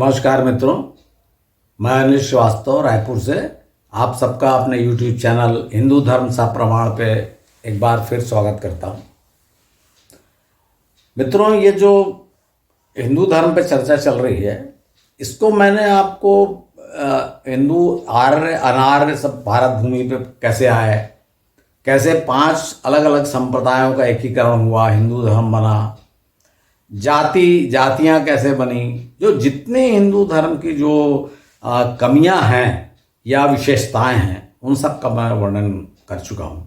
नमस्कार मित्रों, मैं अनिल श्रीवास्तव रायपुर से आप सबका अपने YouTube चैनल हिंदू धर्म सप्रमाण पे एक बार फिर स्वागत करता हूँ। मित्रों, ये जो हिंदू धर्म पे चर्चा चल रही है, इसको मैंने आपको हिंदू आर्य अनार्य सब भारत भूमि पे कैसे आए, कैसे 5 अलग अलग संप्रदायों का एकीकरण हुआ, हिंदू धर्म बना, जातियां कैसे बनी, जो जितने हिंदू धर्म की जो कमियां हैं या विशेषताएं हैं, उन सब का मैं वर्णन कर चुका हूं।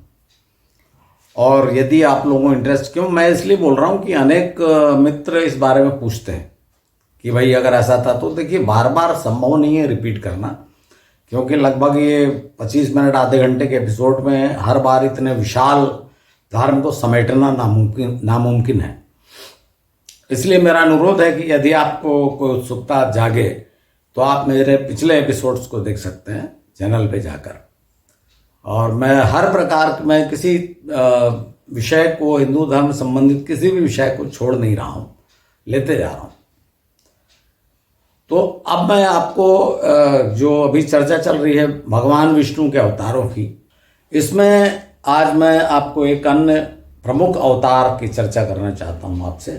और यदि आप लोगों को इंटरेस्ट, क्यों मैं इसलिए बोल रहा हूं कि अनेक मित्र इस बारे में पूछते हैं कि भाई अगर ऐसा था तो देखिए, बार बार संभव नहीं है रिपीट करना, क्योंकि लगभग ये 25 मिनट आधे घंटे के एपिसोड में हर बार इतने विशाल धर्म को समेटना नामुमकिन है। इसलिए मेरा अनुरोध है कि यदि आपको कोई उत्सुकता जागे तो आप मेरे पिछले एपिसोड्स को देख सकते हैं चैनल पे जाकर। और मैं हर प्रकार मैं किसी विषय को, हिंदू धर्म संबंधित किसी भी विषय को छोड़ नहीं रहा हूँ, लेते जा रहा हूँ। तो अब मैं आपको जो अभी चर्चा चल रही है भगवान विष्णु के अवतारों की, इसमें आज मैं आपको एक अन्य प्रमुख अवतार की चर्चा करना चाहता हूँ आपसे,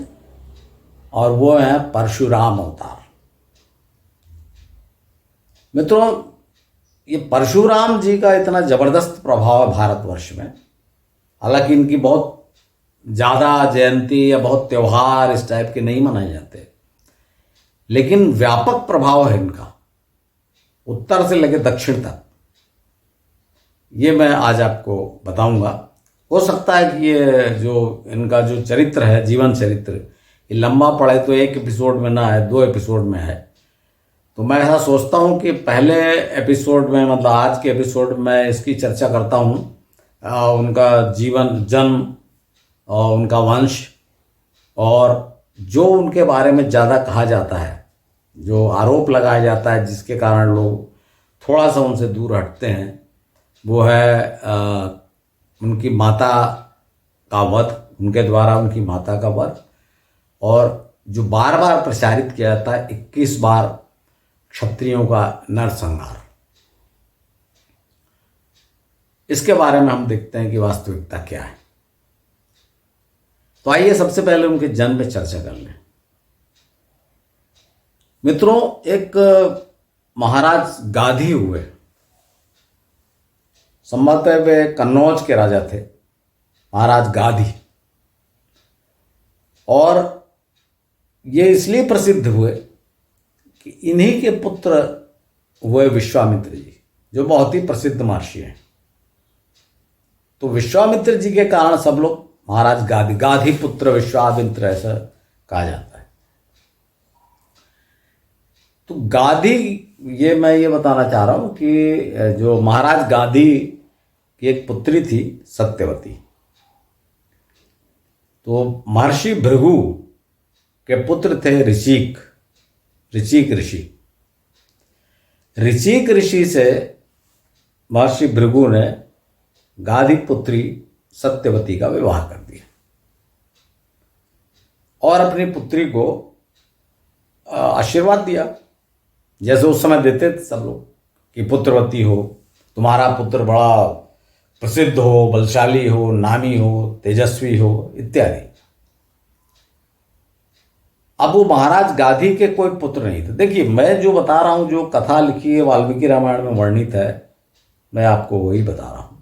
और वो है परशुराम अवतार। मित्रों, ये परशुराम जी का इतना जबरदस्त प्रभाव है भारतवर्ष में। हालांकि इनकी बहुत ज़्यादा जयंती या बहुत त्यौहार इस टाइप के नहीं मनाए जाते, लेकिन व्यापक प्रभाव है इनका, उत्तर से लेकर दक्षिण तक। ये मैं आज आपको बताऊंगा। हो सकता है कि ये जो इनका जो चरित्र है, जीवन चरित्र, ये लंबा पड़े तो एक एपिसोड में ना है, 2 एपिसोड में है। तो मैं ऐसा सोचता हूँ कि पहले एपिसोड में, मतलब आज के एपिसोड में, इसकी चर्चा करता हूँ, उनका जीवन, जन्म और उनका वंश, और जो उनके बारे में ज़्यादा कहा जाता है, जो आरोप लगाया जाता है, जिसके कारण लोग थोड़ा सा उनसे दूर हटते हैं, वो है उनकी माता का वध, उनके द्वारा उनकी माता का वध, और जो बार बार प्रचारित किया जाता है 21 बार क्षत्रियों का नरसंहार। इसके बारे में हम देखते हैं कि वास्तविकता क्या है। तो आइए सबसे पहले उनके जन्म पे चर्चा कर लें। मित्रों, एक महाराज गाधी हुए, संभवतः वे कन्नौज के राजा थे, महाराज गाधी। और ये इसलिए प्रसिद्ध हुए कि इन्हीं के पुत्र हुए विश्वामित्र जी, जो बहुत ही प्रसिद्ध महर्षि हैं। तो विश्वामित्र जी के कारण सब लोग महाराज गाधी पुत्र विश्वामित्र ऐसा कहा जाता है। तो गाधी, ये मैं ये बताना चाह रहा हूं कि जो महाराज गाधी की एक पुत्री थी सत्यवती। तो महर्षि भृगु के पुत्र थे ऋचिक ऋषि। ऋचिक ऋषि से महर्षि भृगु ने गाधी पुत्री सत्यवती का विवाह कर दिया, और अपनी पुत्री को आशीर्वाद दिया, जैसे उस समय देते थे सब लोग कि पुत्रवती हो, तुम्हारा पुत्र बड़ा प्रसिद्ध हो, बलशाली हो, नामी हो, तेजस्वी हो, इत्यादि। अब वो महाराज गाधी के कोई पुत्र नहीं थे। देखिए, मैं जो बता रहा हूं, जो कथा लिखी है वाल्मीकि रामायण में वर्णित है, मैं आपको वही बता रहा हूं।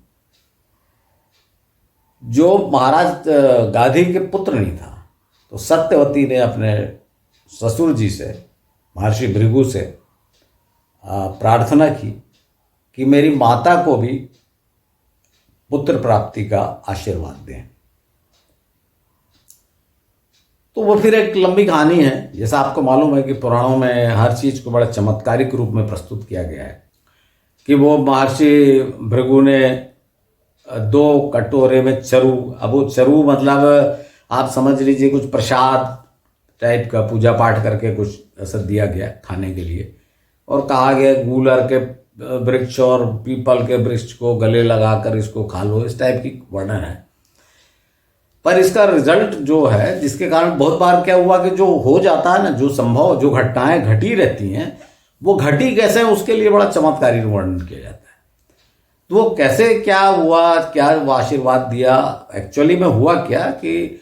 जो महाराज गाधी के पुत्र नहीं था, तो सत्यवती ने अपने ससुर जी से, महर्षि भृगु से प्रार्थना की कि मेरी माता को भी पुत्र प्राप्ति का आशीर्वाद दें। तो वो फिर एक लंबी कहानी है। जैसा आपको मालूम है कि पुराणों में हर चीज को बड़े चमत्कारिक रूप में प्रस्तुत किया गया है कि वो महर्षि भृगु ने 2 कटोरे में चरु, अब वो चरु मतलब आप समझ लीजिए कुछ प्रसाद टाइप का, पूजा पाठ करके कुछ ऐसा दिया गया खाने के लिए, और कहा गया गूलर के वृक्ष और पीपल के वृक्ष को गले लगाकर इसको खा लो, इस टाइप की वर्णन है। पर इसका रिजल्ट जो है, जिसके कारण बहुत बार क्या हुआ कि जो हो जाता है ना, जो संभव जो घटनाएं घटी रहती हैं वो घटी कैसे, उसके लिए बड़ा चमत्कारी वर्णन किया जाता है। तो वो कैसे क्या हुआ, क्या वो आशीर्वाद दिया, एक्चुअली में हुआ क्या कि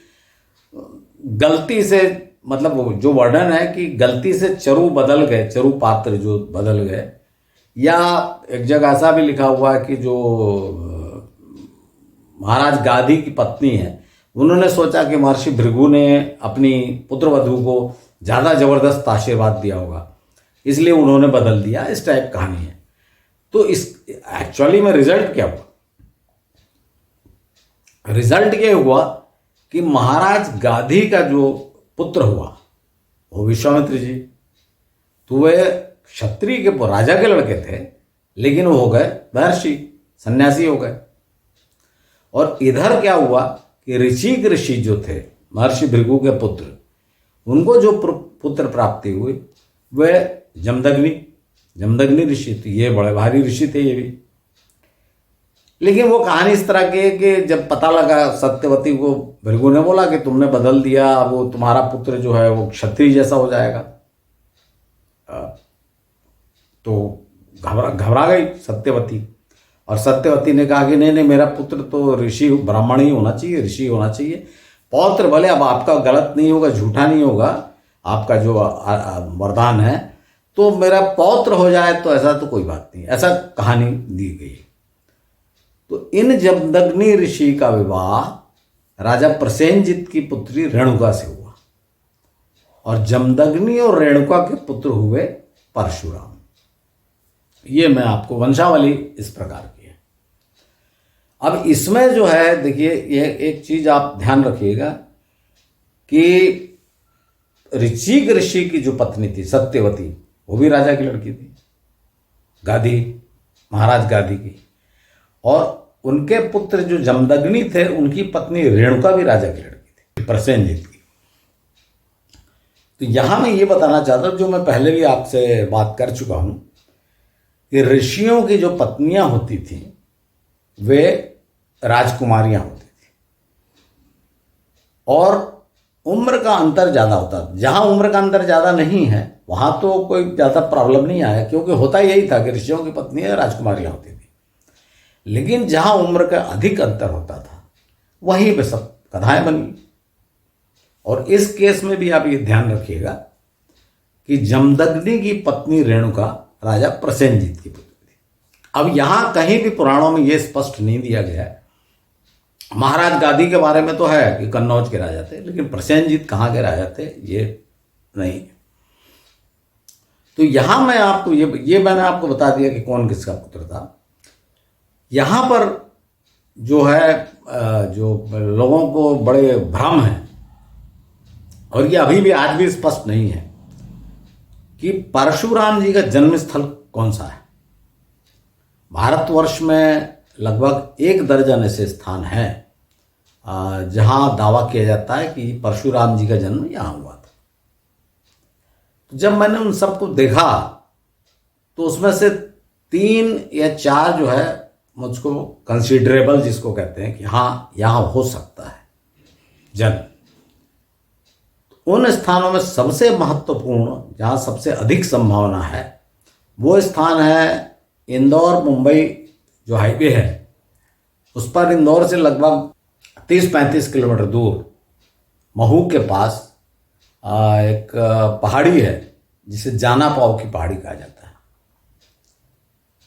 गलती से, मतलब वो जो वर्णन है कि गलती से चरु बदल गए, चरु पात्र जो बदल गए, या एक जगह ऐसा भी लिखा हुआ है कि जो महाराज गादी की पत्नी है, उन्होंने सोचा कि महर्षि भृगु ने अपनी पुत्रवधू को ज़्यादा जबरदस्त आशीर्वाद दिया होगा, इसलिए उन्होंने बदल दिया, इस टाइप कहानी है। तो इस एक्चुअली में रिजल्ट क्या हुआ? रिजल्ट ये हुआ कि महाराज गाधी का जो पुत्र हुआ वो विश्वामित्र जी, तो वे क्षत्रिय के राजा के लड़के थे, लेकिन वो हो गए महर्षि, सन्यासी हो गए। और इधर क्या हुआ कि ऋषि जो थे महर्षि भृगु के पुत्र, उनको जो पुत्र प्राप्ति हुई वे जमदग्नि ऋषि थे। ये बड़े भारी ऋषि थे ये भी। लेकिन वो कहानी इस तरह की है कि जब पता लगा सत्यवती को, भृगु ने बोला कि तुमने बदल दिया, वो तुम्हारा पुत्र जो है वो क्षत्रिय जैसा हो जाएगा, तो घबरा गई सत्यवती। और सत्यवती ने कहा कि नहीं नहीं, मेरा पुत्र तो ऋषि ब्राह्मण ही होना चाहिए, ऋषि होना चाहिए। पौत्र भले अब आपका गलत नहीं होगा, झूठा नहीं होगा, आपका जो वरदान है, तो मेरा पौत्र हो जाए तो ऐसा तो कोई बात नहीं, ऐसा कहानी दी गई। तो इन जमदग्नि ऋषि का विवाह राजा प्रसेनजित की पुत्री रेणुका से हुआ, और जमदग्नि और रेणुका के पुत्र हुए परशुराम। ये मैं आपको वंशावली इस प्रकार की है। अब इसमें जो है देखिए, ये एक चीज आप ध्यान रखिएगा कि ऋषि की जो पत्नी थी सत्यवती, वो भी राजा की लड़की थी, गाधी, महाराज गाधी की। और उनके पुत्र जो जमदग्नि थे, उनकी पत्नी रेणुका भी राजा की लड़की थी, प्रसेनजित की। तो यहां मैं ये बताना चाहता हूं, जो मैं पहले भी आपसे बात कर चुका हूं, कि ऋषियों की जो पत्नियां होती थीं वे राजकुमारियां होती थी, और उम्र का अंतर ज़्यादा होता था। जहां उम्र का अंतर ज़्यादा नहीं है वहां तो कोई ज़्यादा प्रॉब्लम नहीं आया, क्योंकि होता यही था कि ऋषियों की पत्नियां राजकुमारियां होती थी। लेकिन जहां उम्र का अधिक अंतर होता था वहीं पे सब कथाएं बनी। और इस केस में भी आप ये ध्यान रखिएगा कि जमदग्नि की पत्नी रेणुका राजा प्रसेनजित की पुत्री थी। अब यहां कहीं भी पुराणों में यह स्पष्ट नहीं दिया गया है। महाराज गादी के बारे में तो है कि कन्नौज के राजा थे, लेकिन प्रसेनजित कहाँ के राजा थे ये नहीं। तो यहां मैं आपको ये मैंने आपको बता दिया कि कौन किसका पुत्र था। यहां पर जो है जो लोगों को बड़े भ्रम है, और ये अभी भी आज भी स्पष्ट नहीं है कि परशुराम जी का जन्म स्थल कौन सा है। भारतवर्ष में लगभग 1 दर्जन ऐसे स्थान हैं जहां दावा किया जाता है कि परशुराम जी का जन्म यहां हुआ था। तो जब मैंने उन सबको देखा तो उसमें से 3 या 4 जो है मुझको कंसिडरेबल जिसको कहते हैं कि हाँ यहां हो सकता है जन्म। उन स्थानों में सबसे महत्वपूर्ण, जहां सबसे अधिक संभावना है, वो स्थान है इंदौर मुंबई जो हाईवे है उस पर, इंदौर से लगभग 30-35 किलोमीटर दूर महू के पास एक पहाड़ी है जिसे जाना पाव की पहाड़ी कहा जाता है।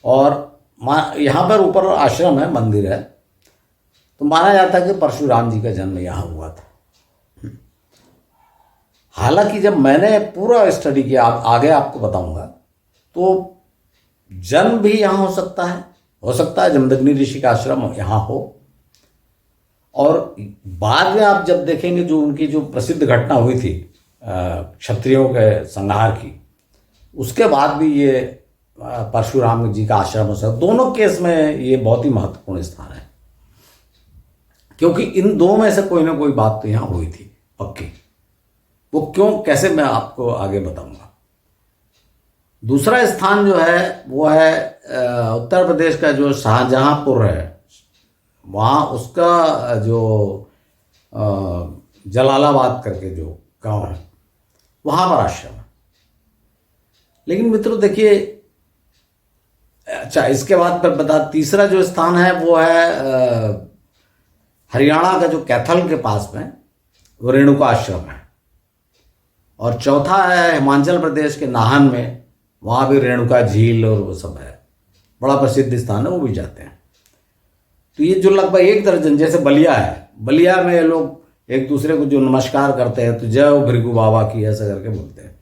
और यहाँ पर ऊपर आश्रम है, मंदिर है, तो माना जाता है कि परशुराम जी का जन्म यहाँ हुआ था। हालांकि जब मैंने पूरा स्टडी किया, आगे आपको बताऊंगा, तो जन्म भी यहाँ हो सकता है जमदग्नि ऋषि का आश्रम यहाँ हो। और बाद में आप जब देखेंगे जो उनकी जो प्रसिद्ध घटना हुई थी क्षत्रियों के संहार की, उसके बाद भी ये परशुराम जी का आश्रम हो सकता। दोनों केस में ये बहुत ही महत्वपूर्ण स्थान है, क्योंकि इन दो में से कोई ना कोई बात तो यहाँ हुई थी पक्की। वो क्यों कैसे मैं आपको आगे बताऊंगा। दूसरा स्थान जो है वो है उत्तर प्रदेश का जो शाहजहांपुर है, वहाँ उसका जो जलालाबाद करके जो गांव है वहाँ पर आश्रम है। लेकिन मित्रों देखिए, अच्छा इसके बाद पर बता, तीसरा जो स्थान है वो है हरियाणा का जो कैथल के पास में वो रेणुका आश्रम है। और चौथा है हिमाचल प्रदेश के नाहन में, वहाँ भी रेणुका झील और वो सब है, बड़ा प्रसिद्ध स्थान है, वो भी जाते हैं। तो ये जो लगभग 1 दर्जन, जैसे बलिया है, बलिया में लोग एक दूसरे को जो नमस्कार करते हैं तो जय हो भृगु बाबा की ऐसा करके बोलते हैं।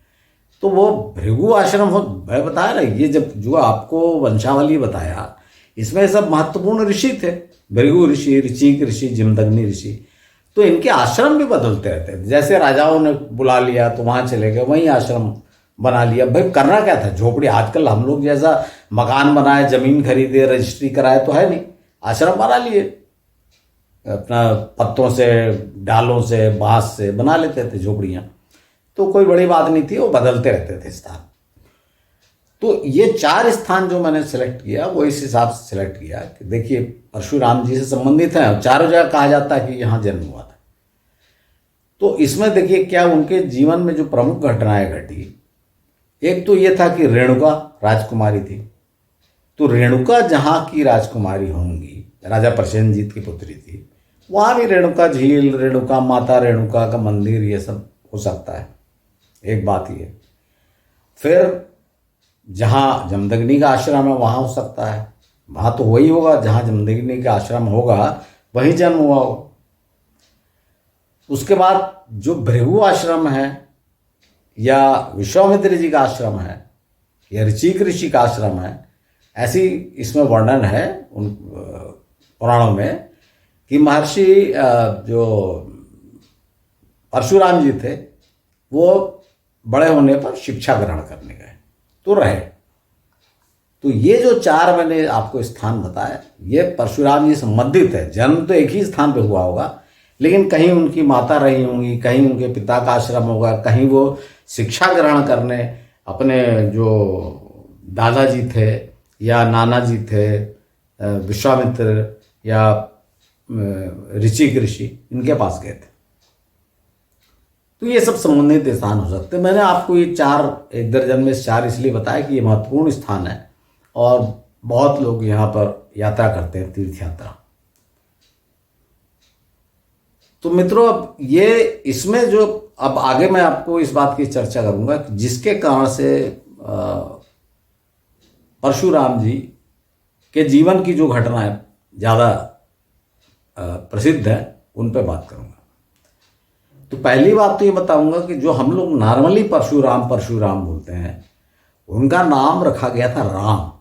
तो वो भृगु आश्रम हो, मैं बताया ना, ये जब जो आपको वंशावली बताया इसमें सब महत्वपूर्ण ऋषि थे, भृगु ऋषि, ऋचिक ऋषि, जमदग्नि ऋषि। तो इनके आश्रम भी बदलते रहते थे, जैसे राजाओं ने बुला लिया तो वहाँ चले गए, वहीं आश्रम बना लिया। भाई करना क्या था, झोपड़ी, आजकल हम लोग जैसा मकान बनाए, जमीन खरीदे, रजिस्ट्री कराए तो है नहीं, आश्रम बना लिए, अपना पत्तों से, डालों से, बांस से बना लेते थे झोपड़ियाँ। तो कोई बड़ी बात नहीं थी, वो बदलते रहते थे स्थान। तो ये 4 स्थान जो मैंने सेलेक्ट किया वो इस हिसाब से सेलेक्ट किया कि देखिए परशुराम जी से संबंधित हैं और चारों जगह कहा जाता है कि यहाँ जन्म हुआ था। तो इसमें देखिए क्या उनके जीवन में जो प्रमुख घटनाएं घटी, एक तो ये था कि रेणुका राजकुमारी थी। तो रेणुका जहाँ की राजकुमारी होंगी, राजा प्रसेनजीत की पुत्री थी, वहाँ भी रेणुका झील, रेणुका माता, रेणुका का मंदिर, ये सब हो सकता है, एक बात ये। फिर जहाँ जमदग्नि का आश्रम है वहाँ हो सकता है, वहाँ तो वही होगा जहाँ जमदग्नि का आश्रम होगा वहीं जन्म हुआ होगा। उसके बाद जो भृगु आश्रम है या विश्वामित्र जी का आश्रम है या ऋचिक ऋषि का आश्रम है, ऐसी इसमें वर्णन है उन पुराणों में कि महर्षि जो परशुराम जी थे वो बड़े होने पर शिक्षा ग्रहण करने गए तो रहे। तो ये जो 4 मैंने आपको स्थान बताया ये परशुराम जी संबंधित है। जन्म तो एक ही स्थान पे हुआ होगा, लेकिन कहीं उनकी माता रही होंगी, कहीं उनके पिता का आश्रम होगा, कहीं वो शिक्षा ग्रहण करने अपने जो दादाजी थे या नाना जी थे, विश्वामित्र या ऋचिक ऋषि, इनके पास गए थे। तो ये सब संबंधित स्थान हो सकते हैं। मैंने आपको ये 4, 1 दर्जन में 4 इसलिए बताया कि ये महत्वपूर्ण स्थान है और बहुत लोग यहाँ पर यात्रा करते हैं, तीर्थ यात्रा। तो मित्रों अब ये इसमें जो अब आगे मैं आपको इस बात की चर्चा करूंगा कि जिसके कारण से परशुराम जी के जीवन की जो घटनाएं ज़्यादा प्रसिद्ध है उन पर बात करूंगा। तो पहली बात तो ये बताऊंगा कि जो हम लोग नॉर्मली परशुराम परशुराम बोलते हैं, उनका नाम रखा गया था राम,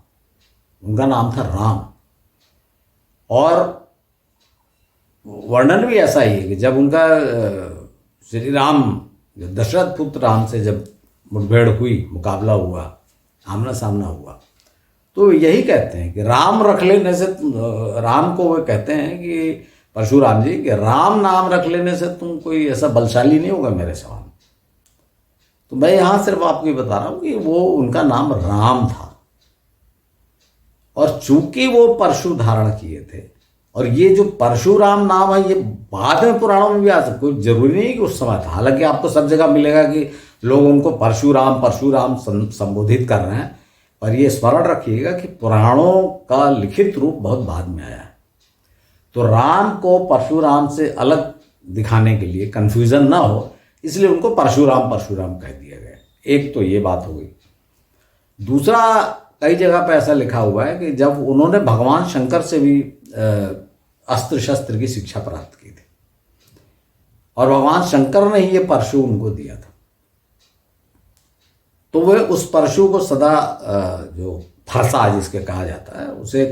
उनका नाम था राम। और वर्णन भी ऐसा ही है कि जब उनका श्री राम, दशरथ पुत्र राम से जब मुठभेड़ हुई, मुकाबला हुआ, आमना सामना हुआ, तो यही कहते हैं कि राम रख लेने से, राम को वो कहते हैं कि परशुराम जी कि राम नाम रख लेने से तुम कोई ऐसा बलशाली नहीं होगा मेरे समान। तो मैं यहाँ सिर्फ आपको ये बता रहा हूँ कि वो उनका नाम राम था। और चूंकि वो परशु धारण किए थे, और ये जो परशुराम नाम है ये बाद में पुराणों में भी आ सकता, कोई जरूरी नहीं कि उस समय था। हालांकि आपको सब जगह मिलेगा कि लोग उनको परशुराम परशुराम संबोधित कर रहे हैं, पर ये स्मरण रखिएगा कि पुराणों का लिखित रूप बहुत बाद में आया है। तो राम को परशुराम से अलग दिखाने के लिए, कंफ्यूजन ना हो, इसलिए उनको परशुराम परशुराम कह दिया गया। एक तो ये बात हो गई। दूसरा, कई जगह पे ऐसा लिखा हुआ है कि जब उन्होंने भगवान शंकर से भी अस्त्र शस्त्र की शिक्षा प्राप्त की थी, और भगवान शंकर ने ही ये परशु उनको दिया था, तो वे उस परशु को सदा जो फरसा जिसके कहा जाता है, उसे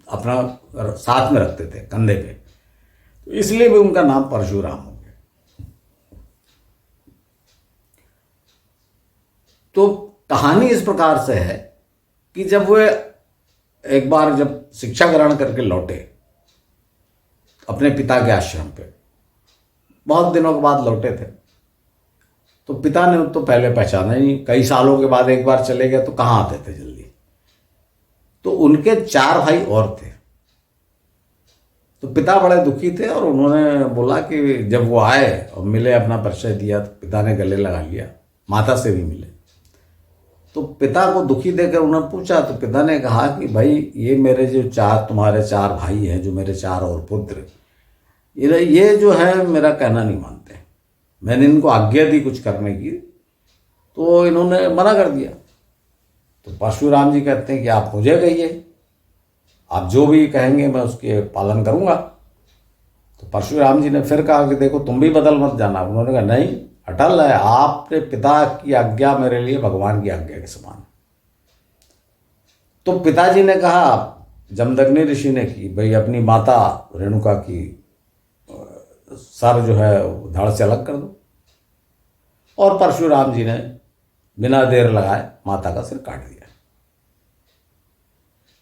अपना साथ में रखते थे कंधे पे, तो इसलिए भी उनका नाम परशुराम हो गया। तो कहानी इस प्रकार से है कि जब वे एक बार जब शिक्षा ग्रहण करके लौटे अपने पिता के आश्रम पे, बहुत दिनों के बाद लौटे थे, तो पिता ने तो पहले पहचाना ही नहीं। कई सालों के बाद एक बार चले गए तो कहाँ आते थे जल्दी। तो उनके 4 भाई और थे। तो पिता बड़े दुखी थे और उन्होंने बोला कि जब वो आए और मिले, अपना परिचय दिया, तो पिता ने गले लगा लिया, माता से भी मिले। तो पिता को दुखी देखकर उन्होंने पूछा, तो पिता ने कहा कि भाई ये मेरे जो तुम्हारे चार भाई हैं, जो मेरे चार और पुत्र, ये जो है मेरा कहना नहीं मानते। मैंने इनको आज्ञा दी कुछ करने की, तो इन्होंने मना कर दिया। तो परशुराम जी कहते हैं कि आप मुझे कहिए, आप जो भी कहेंगे मैं उसके पालन करूंगा। तो परशुराम जी ने फिर कहा कि देखो तुम भी बदल मत जाना। उन्होंने कहा नहीं, अटल है, आपके पिता की आज्ञा मेरे लिए भगवान की आज्ञा के समान। तो पिताजी ने कहा, जमदग्नि ऋषि ने, कि भाई अपनी माता रेणुका की सर जो है धड़ से अलग कर दो। और परशुराम जी ने बिना देर लगाए माता का सिर काट दिया।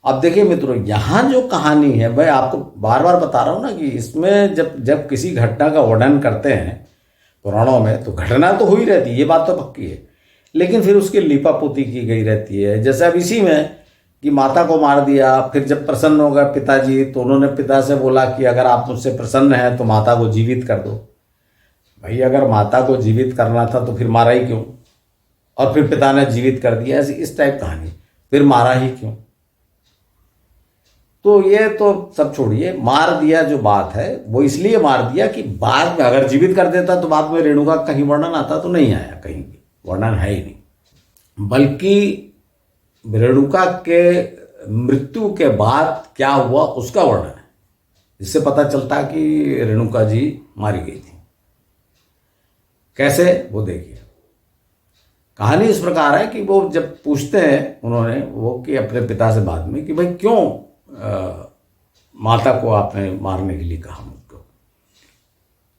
अब देखिए मित्रों, यहां जो कहानी है, भाई आपको बार बार बता रहा हूं ना कि इसमें जब किसी घटना का वर्णन करते हैं पुराणों में, तो घटना तो हुई रहती है, ये बात तो पक्की है, लेकिन फिर उसकी लीपापोती की गई रहती है। जैसे अब इसी में कि माता को मार दिया, फिर जब प्रसन्न हो गए पिताजी, तो उन्होंने पिता से बोला कि अगर आप मुझसे प्रसन्न हैं तो माता को जीवित कर दो। भाई अगर माता को जीवित करना था तो फिर मारा ही क्यों? और फिर पिता ने जीवित कर दिया, ऐसी इस टाइप कहानी, फिर मारा ही क्यों? तो ये तो सब छोड़िए, मार दिया जो बात है वो इसलिए मार दिया कि बाद में अगर जीवित कर देता तो बाद में रेणुका का कहीं वर्णन आता, तो नहीं आया, कहीं भी वर्णन है ही नहीं। बल्कि रेणुका के मृत्यु के बाद क्या हुआ उसका वर्णन है, जिससे पता चलता है कि रेणुका जी मारी गई थी। कैसे, वो देखिए। कहानी इस प्रकार है कि वो जब पूछते हैं उन्होंने वो कि अपने पिता से बाद में कि भाई क्यों माता को आपने मारने के लिए कहा मुझको।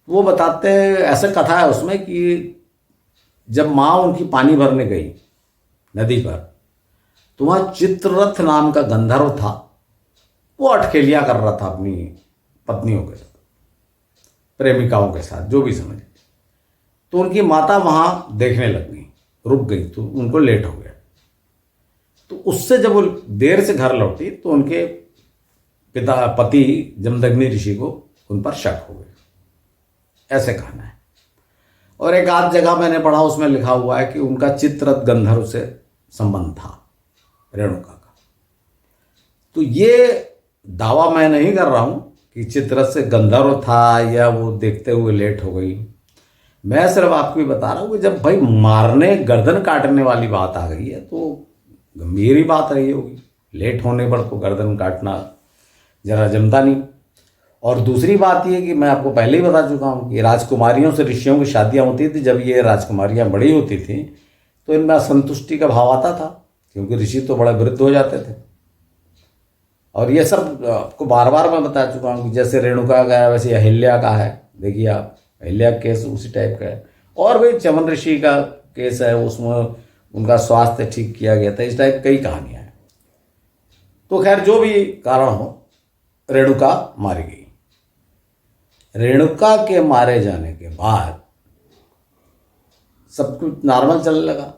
वो बताते हैं, ऐसा कथा है उसमें कि जब माँ उनकी पानी भरने गई नदी पर, तो वहाँ चित्ररथ नाम का गंधर्व था, वो अटखेलियाँ कर रहा था अपनी पत्नियों के साथ, प्रेमिकाओं के साथ, जो भी समझ। तो उनकी माता वहाँ देखने लग गई, रुक गई, तो उनको लेट हो गया। तो उससे जब वो देर से घर लौटी तो उनके पति जमदग्नि ऋषि को उन पर शक हो गया, ऐसे कहना है। और एक आध जगह मैंने पढ़ा, उसमें लिखा हुआ है कि उनका चित्ररथ गंधर्व से संबंध था रेणुका का। तो ये दावा मैं नहीं कर रहा हूं कि चित्ररथ से गंधर्व था या वो देखते हुए लेट हो गई। मैं सिर्फ आपको ये बता रहा हूं कि जब भाई मारने, गर्दन काटने वाली बात आ गई है तो गंभीर ही बात रही होगी। लेट होने पर तो गर्दन काटना जरा जमता नहीं। और दूसरी बात यह कि मैं आपको पहले ही बता चुका हूं कि राजकुमारियों से ऋषियों की शादियां होती थी। जब ये राजकुमारियां बड़ी होती थी तो इनमें असंतुष्टि का भाव आता था, क्योंकि ऋषि तो बड़े वृद्ध हो जाते थे। और ये सब आपको बार बार मैं बता चुका हूँ कि जैसे रेणुका का है वैसे अहिल्या का है। देखिए आप, अहिल्या केस उसी टाइप का है। और भाई चमन ऋषि का केस है, उसमें उनका स्वास्थ्य ठीक किया गया था। इस टाइप कई कहानियां हैं। तो खैर जो भी कारण हो, रेणुका मारी गई। रेणुका के मारे जाने के बाद सब कुछ नॉर्मल चलने लगा।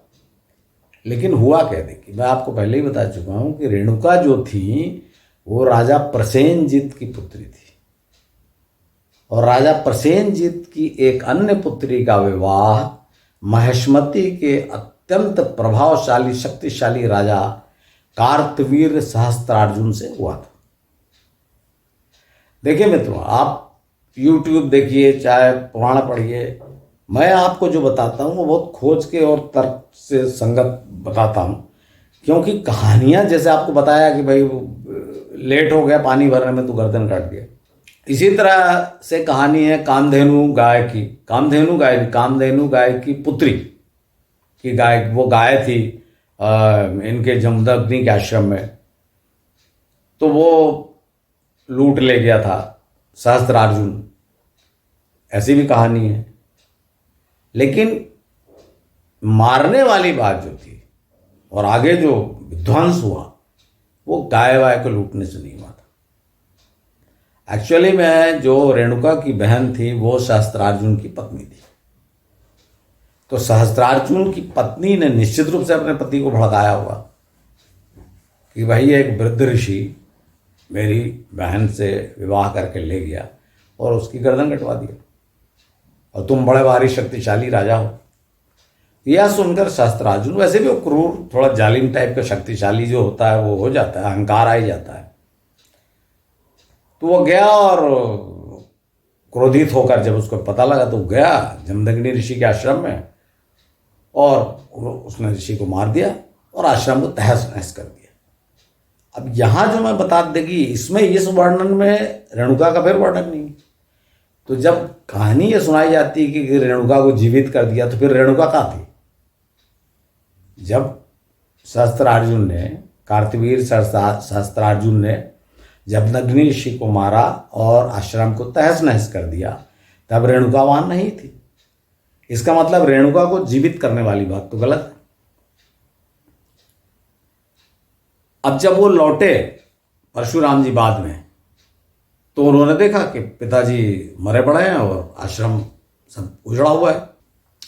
लेकिन हुआ क्या, देखिए मैं आपको पहले ही बता चुका हूं कि रेणुका जो थी वो राजा प्रसेनजित की पुत्री थी। और राजा प्रसेनजित की एक अन्य पुत्री का विवाह महिष्मति के अत्यंत प्रभावशाली शक्तिशाली राजा कार्तवीर्य सहस्त्रार्जुन से हुआ था। देखिए मित्रों, आप YouTube देखिए, चाहे पुराण पढ़िए, मैं आपको जो बताता हूँ वो बहुत खोज के और तर्क से संगत बताता हूँ। क्योंकि कहानियाँ, जैसे आपको बताया कि भाई लेट हो गया पानी भरने में तो गर्दन काट दिया, इसी तरह से कहानी है कामधेनु गाय की। कामधेनु गाय की पुत्री की गाय, वो गाय थी इनके जमदग्नि के आश्रम में, तो वो लूट ले गया था सहस्त्रार्जुन, ऐसी भी कहानी है। लेकिन मारने वाली बात जो थी और आगे जो विध्वंस हुआ वो गाय वाय को लूटने से नहीं हुआ था। एक्चुअली में जो रेणुका की बहन थी वो सहस्त्रार्जुन की पत्नी थी। तो सहस्त्रार्जुन की पत्नी ने निश्चित रूप से अपने पति को भड़काया हुआ कि भाई एक वृद्ध ऋषि मेरी बहन से विवाह करके ले गया और उसकी गर्दन कटवा दिया, और तुम बड़े भारी शक्तिशाली राजा हो। यह सुनकर शास्त्रार्जुन, वैसे भी वो क्रूर, थोड़ा जालिम टाइप का शक्तिशाली जो होता है वो हो जाता है, अहंकार आ ही जाता है। तो वो गया और क्रोधित होकर, जब उसको पता लगा तो गया जमदग्नि ऋषि के आश्रम में, और उसने ऋषि को मार दिया और आश्रम को तहस नहस कर दिया। अब यहाँ जो मैं बता देगी, इसमें इस वर्णन में रेणुका का फिर वर्णन नहीं। तो जब कहानी ये सुनाई जाती है कि रेणुका को जीवित कर दिया, तो फिर रेणुका कहाँ थी? जब सहस्त्रार्जुन ने, कार्तवीर सहस्त्रार्जुन ने जमदग्नि ऋषि को मारा और आश्रम को तहस नहस कर दिया, तब रेणुका वहां नहीं थी। इसका मतलब रेणुका को जीवित करने वाली बात तो गलत है। अब जब वो लौटे परशुराम जी बाद में, तो उन्होंने देखा कि पिताजी मरे पड़े हैं और आश्रम सब उजड़ा हुआ है,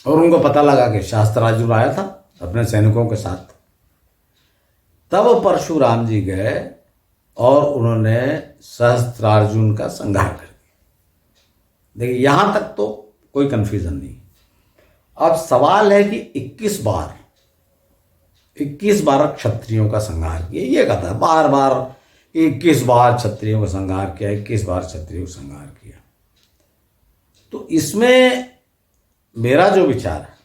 और उनको पता लगा कि शास्त्रार्जुन आया था अपने सैनिकों के साथ। तब परशुराम जी गए और उन्होंने सहस्त्रार्जुन का संहार कर दिया। देखिए, यहां तक तो कोई कंफ्यूजन नहीं। अब सवाल है कि 21 बार क्षत्रियों का संहार किया, ये कहता है बार बार 21 बार क्षत्रियों का संहार किया, 21 बार क्षत्रियों का संहार किया। तो इसमें मेरा जो विचार है,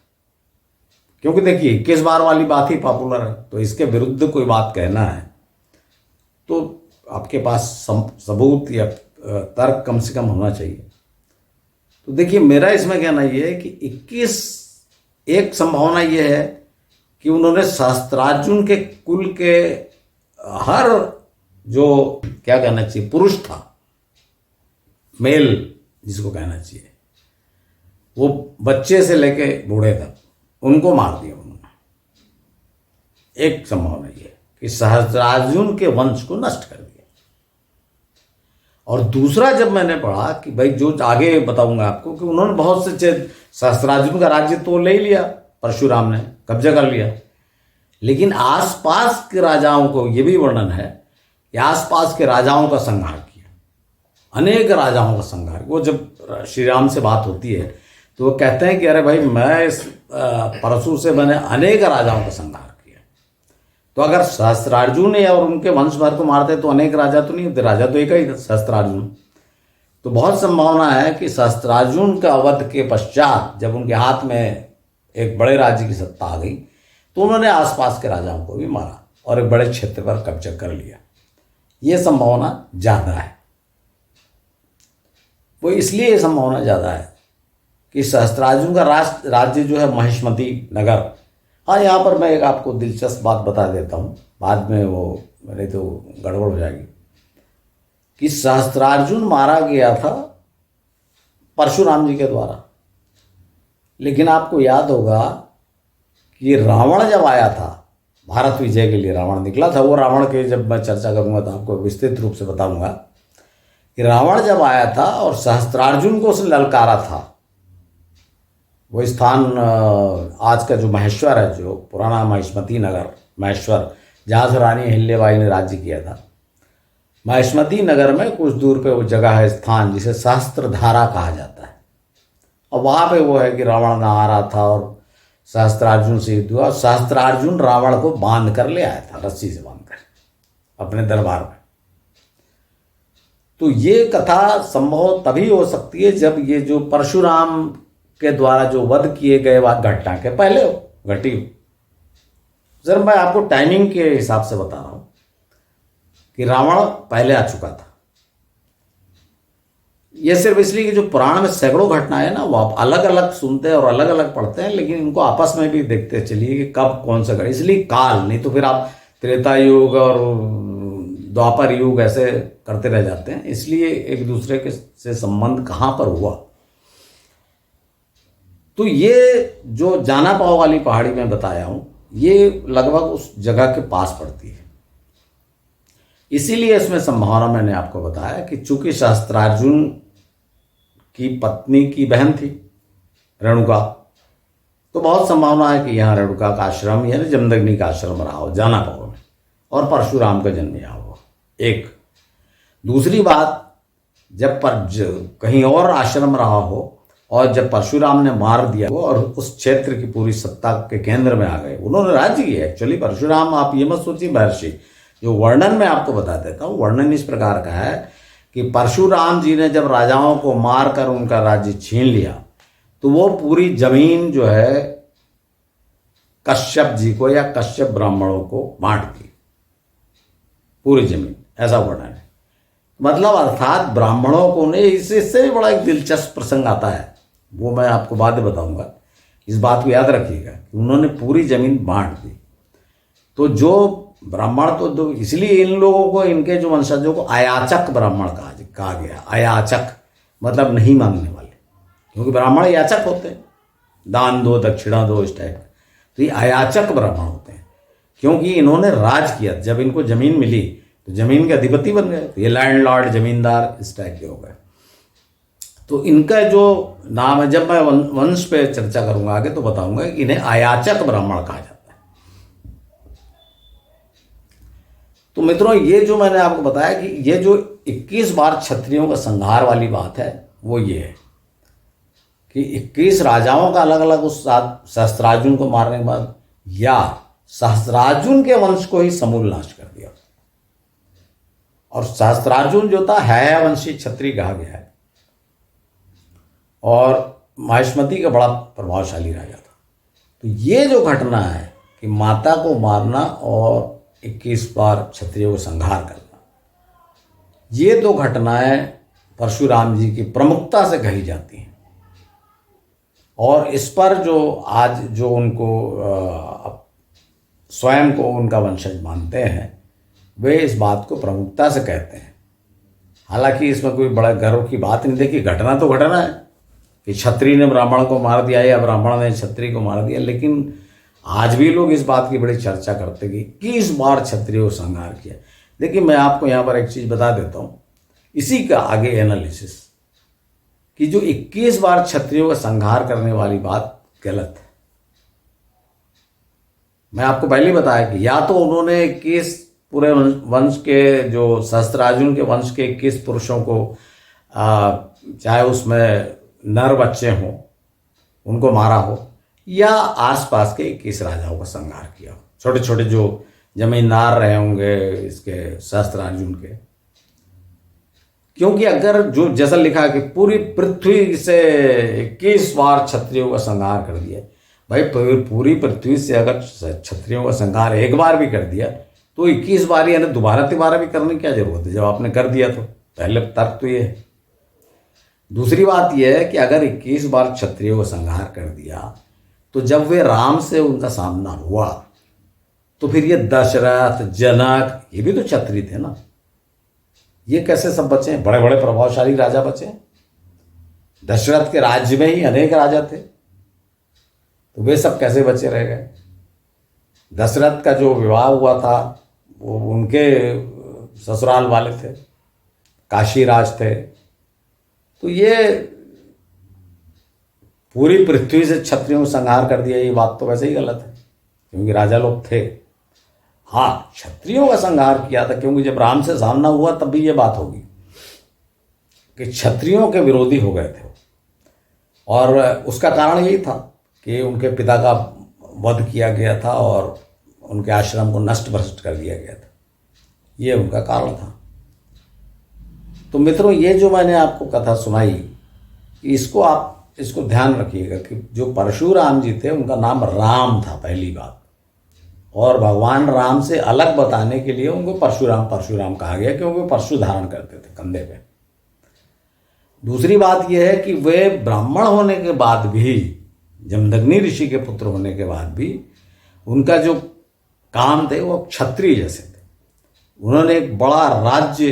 क्योंकि देखिए 21 बार वाली बात ही पॉपुलर है, तो इसके विरुद्ध कोई बात कहना है तो आपके पास सबूत या तर्क कम से कम होना चाहिए। तो देखिए, मेरा इसमें कहना यह है कि 21, एक संभावना यह है कि उन्होंने सहस्त्रार्जुन के कुल के हर, जो क्या कहना चाहिए, पुरुष था, मेल जिसको कहना चाहिए, वो बच्चे से लेके बूढ़े तक, उनको मार दिया उन्होंने। एक संभावना यह है कि सहस्त्रार्जुन के वंश को नष्ट कर दिया। और दूसरा, जब मैंने पढ़ा कि भाई, जो आगे बताऊंगा आपको, कि उन्होंने बहुत से, सहस्त्रार्जुन का राज्य तो ले लिया, परशुराम ने कब्जा कर लिया, लेकिन आसपास के राजाओं को, ये भी वर्णन है कि आसपास के राजाओं का संहार किया, अनेक राजाओं का संहार। वो जब श्री राम से बात होती है तो वो कहते हैं कि अरे भाई, मैं इस परशु से मैंने अनेक राजाओं का संहार किया। तो अगर सहस्त्रार्जुन ने और उनके वंश भर को मारते तो अनेक राजा तो नहीं होते, राजा तो एक ही था, सहस्त्रार्जुन। तो बहुत संभावना है कि सहस्त्रार्जुन का वध के पश्चात जब उनके हाथ में एक बड़े राज्य की सत्ता आ गई, तो उन्होंने आसपास के राजाओं को भी मारा और एक बड़े क्षेत्र पर कब्जा कर लिया। ये संभावना ज़्यादा है। वो इसलिए ये संभावना ज़्यादा है कि सहस्त्रार्जुन का राज्य जो है महिष्मती नगर। हाँ, यहाँ पर मैं एक आपको दिलचस्प बात बता देता हूँ, बाद में वो मेरे तो गड़बड़ हो जाएगी, कि सहस्त्रार्जुन मारा गया था परशुराम जी के द्वारा। लेकिन आपको याद होगा कि रावण जब आया था भारत विजय के लिए, रावण निकला था, वो रावण के जब मैं चर्चा करूंगा तो आपको विस्तृत रूप से बताऊंगा कि रावण जब आया था और सहस्त्रार्जुन को उसने ललकारा था, वो स्थान आज का जो महेश्वर है, जो पुराना महिष्मती नगर महेश्वर, जहाँ से रानी अहिल्याबाई ने राज्य किया था, महिष्मती नगर में कुछ दूर पे वो जगह है, स्थान जिसे सहस्त्रधारा कहा जाता है। और वहाँ पे वो है कि रावण नहा रहा था और सहस्त्रार्जुन से युद्ध हुआ। सहस्त्रार्जुन रावण को बांध कर ले आया था, रस्सी से बांध कर अपने दरबार में। तो ये कथा संभव तभी हो सकती है जब ये जो परशुराम के द्वारा जो वध किए गए घटना के पहले घटी हो। सर, मैं आपको टाइमिंग के हिसाब से बता रहा हूं कि रावण पहले आ चुका था। ये सिर्फ इसलिए कि जो पुराण में सैकड़ों घटनाएं हैं ना, वो आप अलग अलग सुनते हैं और अलग अलग पढ़ते हैं, लेकिन इनको आपस में भी देखते चलिए कि कब कौन सा, इसलिए काल, नहीं तो फिर आप त्रेता युग और द्वापर युग ऐसे करते रह जाते हैं। इसलिए एक दूसरे के से संबंध कहाँ पर हुआ। तो ये जो जाना पाव वाली पहाड़ी में बताया हूं, ये लगभग उस जगह के पास पड़ती है। इसीलिए इसमें संभावना मैंने आपको बताया कि चूंकि सहस्त्रार्जुन की पत्नी की बहन थी रेणुका, तो बहुत संभावना है कि यहाँ रेणुका का आश्रम यानी जमदग्नि का आश्रम रहा हो जाना पाव में, और परशुराम का जन्म यहाँ हुआ। एक दूसरी बात, कहीं और आश्रम रहा हो और जब परशुराम ने मार दिया वो और उस क्षेत्र की पूरी सत्ता के केंद्र में आ गए, उन्होंने राज्य किया। एक्चुअली परशुराम, आप ये मत सोचिए महर्षि, जो वर्णन मैं आपको बता देता हूँ, वर्णन इस प्रकार का है कि परशुराम जी ने जब राजाओं को मार कर उनका राज्य छीन लिया तो वो पूरी जमीन जो है कश्यप जी को या कश्यप ब्राह्मणों को बांट दी, पूरी जमीन, ऐसा वर्णन है। मतलब अर्थात ब्राह्मणों को ने, इससे भी बड़ा एक दिलचस्प प्रसंग आता है, वो मैं आपको बाद में बताऊंगा। इस बात को याद रखिएगा कि उन्होंने पूरी जमीन बांट दी। तो जो ब्राह्मण, तो इसलिए इन लोगों को, इनके जो वंशजों को अयाचक ब्राह्मण कहा गया। अयाचक मतलब नहीं मांगने वाले, क्योंकि ब्राह्मण याचक होते हैं, दान दो दक्षिणा दो इस टाइप। तो ये अयाचक ब्राह्मण होते हैं, क्योंकि इन्होंने राज किया। जब इनको जमीन मिली तो जमीन के अधिपति बन गए, तो ये लैंडलॉर्ड, जमींदार इस टाइप के हो गए। तो इनका जो नाम है, जब मैं वंश पे चर्चा करूंगा आगे तो बताऊंगा कि इन्हें अयाचक ब्राह्मण कहा जाता है। तो मित्रों, ये जो मैंने आपको बताया कि ये जो 21 बार क्षत्रियों का संहार वाली बात है, वो ये है कि 21 राजाओं का अलग अलग उस सहस्त्रार्जुन को मारने के बाद, या सहस्त्रार्जुन के वंश को ही समूल नाश कर दिया। और सहस्त्रार्जुन जो था है वंशी क्षत्रिय कहा गया है, और माहिष्मति का बड़ा प्रभावशाली राजा था। तो ये जो घटना है कि माता को मारना और 21 बार क्षत्रियों को संहार करना, ये दो घटनाएं परशुराम जी की प्रमुखता से कही जाती हैं। और इस पर जो आज जो उनको स्वयं को उनका वंशज मानते हैं, वे इस बात को प्रमुखता से कहते हैं। हालांकि इसमें कोई बड़ा गर्व की बात नहीं। देखिए, घटना तो घटना है कि क्षत्रिय ने ब्राह्मण को मार दिया या ब्राह्मण ने क्षत्रिय को मार दिया, लेकिन आज भी लोग इस बात की बड़ी चर्चा करते कि 21 बार क्षत्रियों को संहार किया। देखिए, मैं आपको यहाँ पर एक चीज़ बता देता हूँ, इसी का आगे एनालिसिस, कि जो 21 बार क्षत्रियों का संहार करने वाली बात गलत है। मैं आपको पहले ही बताया कि या तो उन्होंने 21 पूरे वंश के, जो सहस्त्रार्जुन के वंश के 21 पुरुषों को, चाहे उसमें नर बच्चे हों, उनको मारा हो, या आसपास के 21 राजाओं का संहार किया हो, छोटे छोटे जो जमींदार रहे होंगे इसके सहस्त्रार्जुन के। क्योंकि अगर जो जैसा लिखा है कि पूरी पृथ्वी से 21 बार क्षत्रियों का संहार कर दिया, भाई पूरी पृथ्वी से अगर क्षत्रियों का संहार एक बार भी कर दिया तो 21 बार, यानी दोबारा भी करने की क्या जरूरत है जब आपने कर दिया। तो पहले तर्क तो ये है। दूसरी बात यह है कि अगर 21 बार क्षत्रियों को संहार कर दिया तो जब वे राम से उनका सामना हुआ तो फिर ये दशरथ, जनक, ये भी तो क्षत्रिय थे ना, ये कैसे सब बचे? बड़े बड़े प्रभावशाली राजा बचे। दशरथ के राज्य में ही अनेक राजा थे, तो वे सब कैसे बचे रह गए? दशरथ का जो विवाह हुआ था वो उनके ससुराल वाले थे, काशी राज थे। तो ये पूरी पृथ्वी से क्षत्रियों को संहार कर दिया, ये बात तो वैसे ही गलत है, क्योंकि राजा लोग थे। हाँ, क्षत्रियों का संहार किया था, क्योंकि जब राम से सामना हुआ तब भी ये बात होगी कि क्षत्रियों के विरोधी हो गए थे। और उसका कारण यही था कि उनके पिता का वध किया गया था और उनके आश्रम को नष्ट भ्रष्ट कर दिया गया था, ये उनका कारण था। तो मित्रों, ये जो मैंने आपको कथा सुनाई, इसको ध्यान रखिएगा कि जो परशुराम जी थे उनका नाम राम था, पहली बात, और भगवान राम से अलग बताने के लिए उनको परशुराम कहा गया, क्योंकि वो परशु धारण करते थे कंधे पे। दूसरी बात यह है कि वे ब्राह्मण होने के बाद भी, जमदग्नि ऋषि के पुत्र होने के बाद भी, उनका जो काम थे वो क्षत्रिय जैसे थे। उन्होंने एक बड़ा राज्य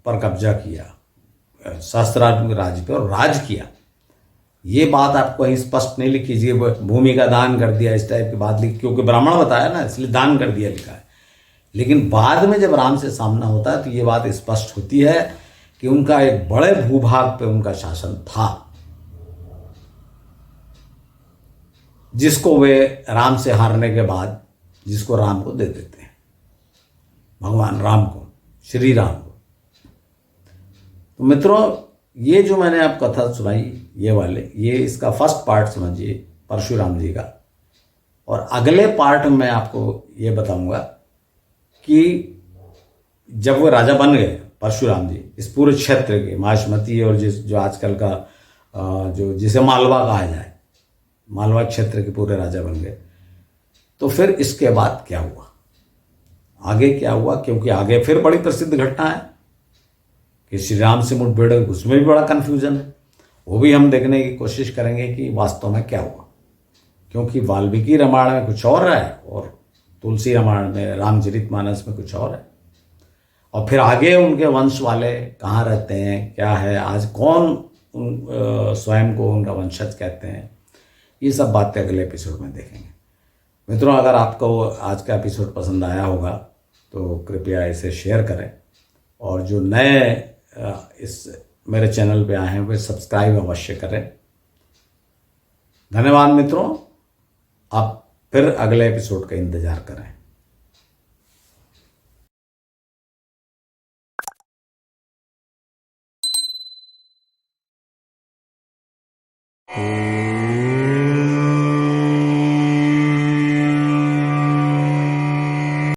पर कब्जा किया, सहस्त्रार्जुन के राज्य पर, और राज किया। ये बात आपको कहीं स्पष्ट नहीं लिखी, जी भूमि का दान कर दिया, इस टाइप की बात लिखी, क्योंकि ब्राह्मण बताया ना, इसलिए दान कर दिया लिखा है। लेकिन बाद में जब राम से सामना होता है तो ये बात स्पष्ट होती है कि उनका एक बड़े भूभाग पे उनका शासन था, जिसको वे राम से हारने के बाद, जिसको राम को दे देते हैं, भगवान राम को, श्री राम को। तो मित्रों, ये जो मैंने आप कथा सुनाई, ये इसका फर्स्ट पार्ट समझिए परशुराम जी का। और अगले पार्ट में आपको ये बताऊंगा कि जब वो राजा बन गए परशुराम जी इस पूरे क्षेत्र के, माहिष्मती और जो आजकल का जो जिसे मालवा कहा जाए, मालवा क्षेत्र के पूरे राजा बन गए, तो फिर इसके बाद क्या हुआ, आगे क्या हुआ? क्योंकि आगे फिर बड़ी प्रसिद्ध घटना है कि श्री राम से मुठभेड़, उसमें भी बड़ा कन्फ्यूजन है। वो भी हम देखने की कोशिश करेंगे कि वास्तव में क्या हुआ, क्योंकि वाल्मीकि रामायण में कुछ और है और तुलसी रामायण में, रामचरितमानस में कुछ और है। और फिर आगे उनके वंश वाले कहाँ रहते हैं, क्या है, आज कौन स्वयं को उनका वंशज कहते हैं, ये सब बातें अगले एपिसोड में देखेंगे। मित्रों, अगर आपको आज का एपिसोड पसंद आया होगा तो कृपया इसे शेयर करें, और जो नए इस मेरे चैनल पे आए हैं वे सब्सक्राइब अवश्य करें। धन्यवाद मित्रों, आप फिर अगले एपिसोड का इंतजार करें।